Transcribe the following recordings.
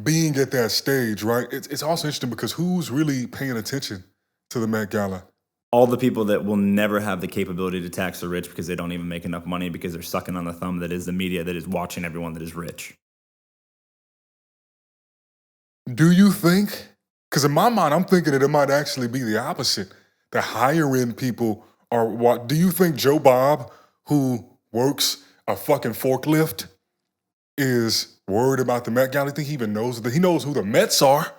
being at that stage, right? It's also interesting because who's really paying attention to the Met Gala? All the people that will never have the capability to tax the rich because they don't even make enough money because they're sucking on the thumb that is the media that is watching everyone that is rich. Do you think? Because in my mind, I'm thinking that it might actually be the opposite. The higher end people are what? Do you think Joe Bob, who works a fucking forklift, is worried about the Met Gala? You think he even knows that he knows who the Mets are?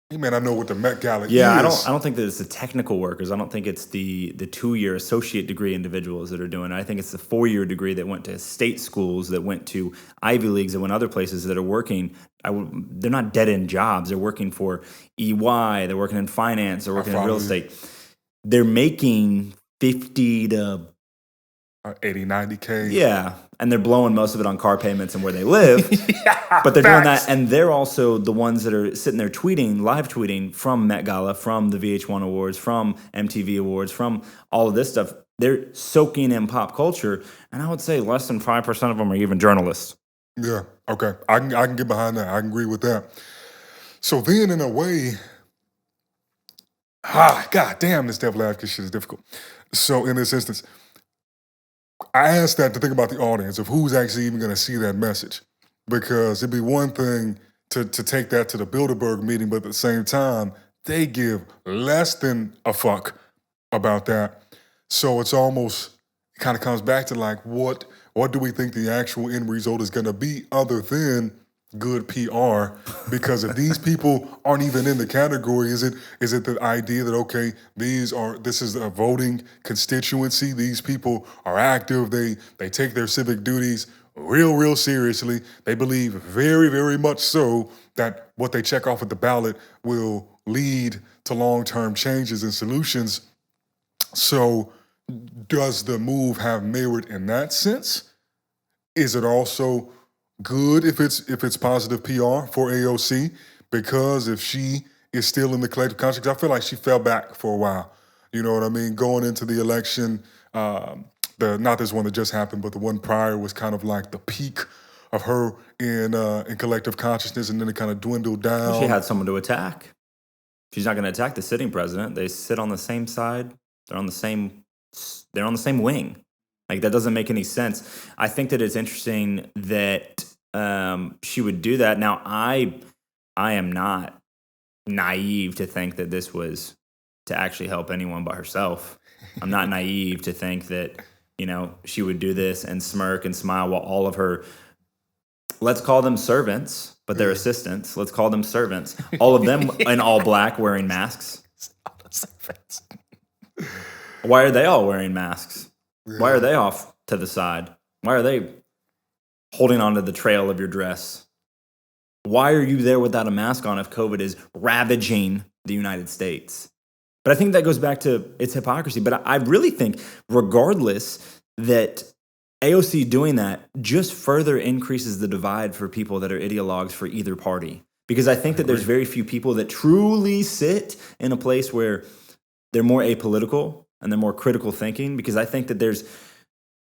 He may not know what the Met Gala Yeah, is. I don't think that it's the technical workers. I don't think it's the 2-year associate degree individuals that are doing it. I think it's the 4-year degree that went to state schools, that went to Ivy Leagues, that went other places that are working. They're not dead end jobs. They're working for EY. They're working in finance. They're working in real estate. They're making 50 to 80, 90K. Yeah, and they're blowing most of it on car payments and where they live. Yeah, but they're doing that, and they're also the ones that are sitting there tweeting, live tweeting from Met Gala, from the VH1 Awards, from MTV Awards, from all of this stuff. They're soaking in pop culture, and I would say less than 5% of them are even journalists. Yeah, okay. I can get behind that. I can agree with that. So then, in a way, god damn, this devil advocate shit is difficult. So in this instance, I asked that to think about the audience of who's actually even going to see that message. Because it'd be one thing to take that to the Bilderberg meeting, but at the same time, they give less than a fuck about that. So it's almost, it kind of comes back to like, what do we think the actual end result is going to be other than good PR? Because if these people aren't even in the category, is it the idea that, okay, this is a voting constituency, these people are active, they take their civic duties real seriously, they believe very, very much so that what they check off at the ballot will lead to long-term changes and solutions. So does the move have merit in that sense? Is it also good if it's positive PR for AOC? Because if she is still in the collective conscience, I feel like she fell back for a while. You know what I mean? Going into the election, not this one that just happened, but the one prior was kind of like the peak of her in collective consciousness, and then it kind of dwindled down. Well, she had someone to attack. She's not going to attack the sitting president. They sit on the same side. They're on the same wing. Like, that doesn't make any sense. I think that it's interesting that she would do that. Now, I am not naive to think that this was to actually help anyone but herself. I'm not naive to think that, she would do this and smirk and smile while all of her, let's call them servants, but they're assistants. Let's call them servants. All of them in all black wearing masks. Why are they all wearing masks? Yeah. Why are they off to the side? Why are they holding onto the trail of your dress? Why are you there without a mask on if COVID is ravaging the United States? But I think that goes back to its hypocrisy. But I really think, regardless, that AOC doing that just further increases the divide for people that are ideologues for either party. Because I think that there's very few people that truly sit in a place where they're more apolitical and they're more critical thinking. Because I think that there's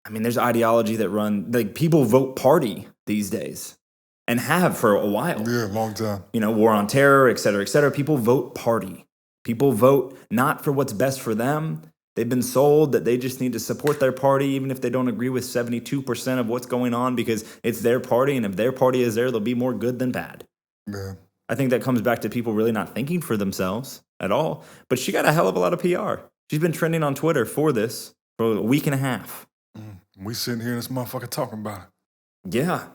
ideology that like, people vote party these days and have for a while. Yeah, long time. War on terror, et cetera, et cetera. People vote party. People vote not for what's best for them. They've been sold that they just need to support their party, even if they don't agree with 72% of what's going on, because it's their party. And if their party is there, they'll be more good than bad. Yeah. I think that comes back to people really not thinking for themselves at all. But she got a hell of a lot of PR. She's been trending on Twitter for a week and a half. We sitting here in this motherfucker talking about it. Yeah.